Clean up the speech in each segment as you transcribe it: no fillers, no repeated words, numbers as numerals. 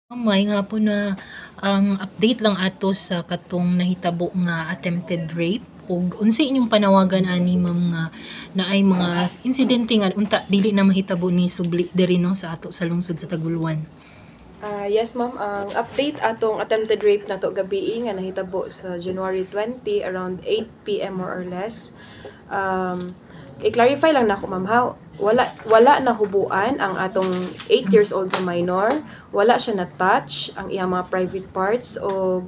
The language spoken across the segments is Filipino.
May nga po na update lang ato sa katong nahitabo nga attempted rape ug unsa inyong panawagan ani ma'am nga naay mga insidente nga unta dili na mahitabo ni subli diri no sa ato sa lungsod sa Taguluan. Yes ma'am, ang update atong attempted rape nato gabi nga nahitabo sa January 20 around 8 PM more or less. I-clarify lang nako ma'am ha, wala na hubuan ang atong 8 years old na minor, wala siya na touch ang iyang mga private parts o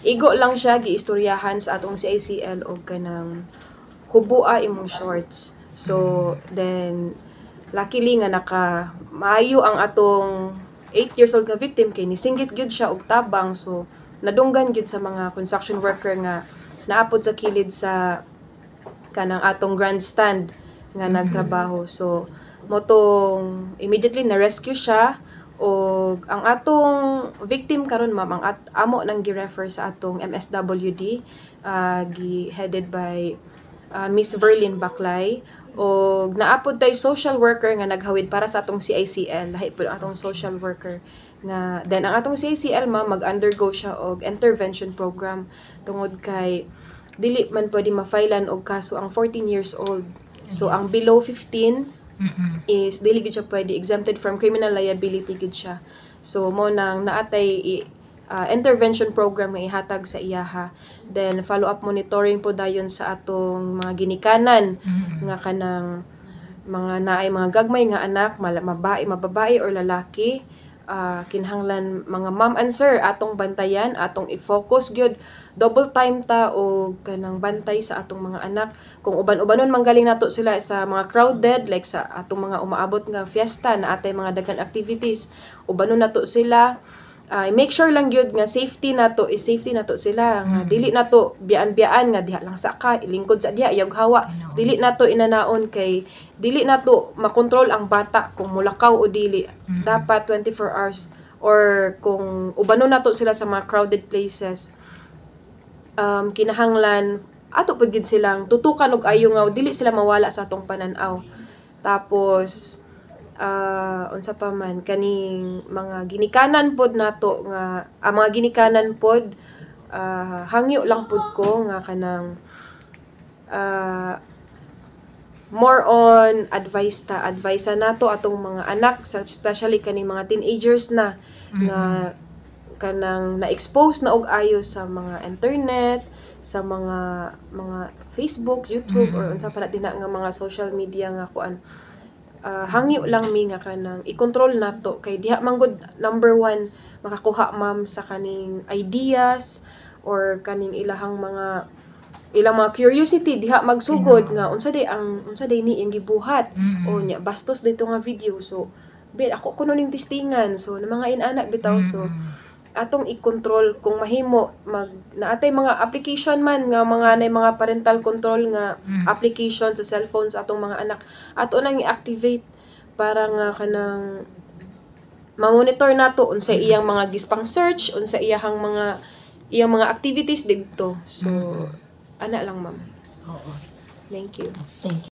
igo lang siya giistoryahan sa atong CICL og kanang hubua imong shorts. So then luckily nga maayo ang atong 8 years old nga victim kay nisinggit gyud siya og tabang, so nadunggan gyud sa mga construction worker nga naapod sa kilid sa kanang atong grandstand nga nagtrabaho. So motong immediately na rescue siya og ang atong victim karon ma'am ang amo nang gi-refer sa atong MSWD headed by Miss Verlyn Baclay, og naapod tay social worker nga naghawid para sa atong CICL, lahi pud atong social worker nga then ang atong CICL ma'am mag-undergo siya og intervention program tungod kay dili man pwede ma-filean og kaso ang 14 years old. So ang below 15 is dili gid siya pwede, exempted from criminal liability gid siya. So mo nang naatay intervention program nga ihatag sa iyaha. Then follow up monitoring po dayon sa atong mga ginikanan nga kanang mga naay mga gagmay nga anak, mababae or lalaki. Kinahanglan mga ma'am and sir atong bantayan, atong i-focus gyud double time ta o kanang bantay sa atong mga anak. Kung uban-ubanon manggaling nato sila sa mga crowded like sa atong mga umaabot nga fiesta na atay mga daghan activities, ubanon nato sila. Make sure lang gyud nga safety nato sila nga dili nato biyaan nga diha lang sa ka lingkod sa diha yag hawa, dili nato inanaon kay dili nato makontrol ang bata kung mulakaw o dili. Dapat 24 hours or kung ubanon nato sila sa mga crowded places, kinahanglan ato pud gid silang tutukan og ayo nga dili sila mawala sa atong panan-aw. Tapos unsa pa man kaning mga ginikanan pod nato nga ang mga ginikanan pod hangyo lang pod ko nga kanang more on advice nato atong mga anak, especially kaning mga teenagers na nga kanang na-expose na og ayo sa mga internet, sa mga Facebook, YouTube or unsa pa natin nga mga social media nga kuan. Hangyo lang mi nga kanang i-control nato kay diha man gud number 1 makakuha ma'am sa kaning ideas or kaning ilang mga curiosity diha magsugod nga unsa day ni iyang gibuhat o nya bastos dito nga video, so ako kuno ning testingan, so na mga inana bitaw. So atong i-control kung mahimo naatay mga application man nga mga parental control nga application sa cellphone sa atong mga anak, ato nang i-activate para nga kanang ma-monitor nato unsa iyang mga gispang search, unsa iyang mga activities didto. So ana lang ma'am. Oo. Thank you. Thank you.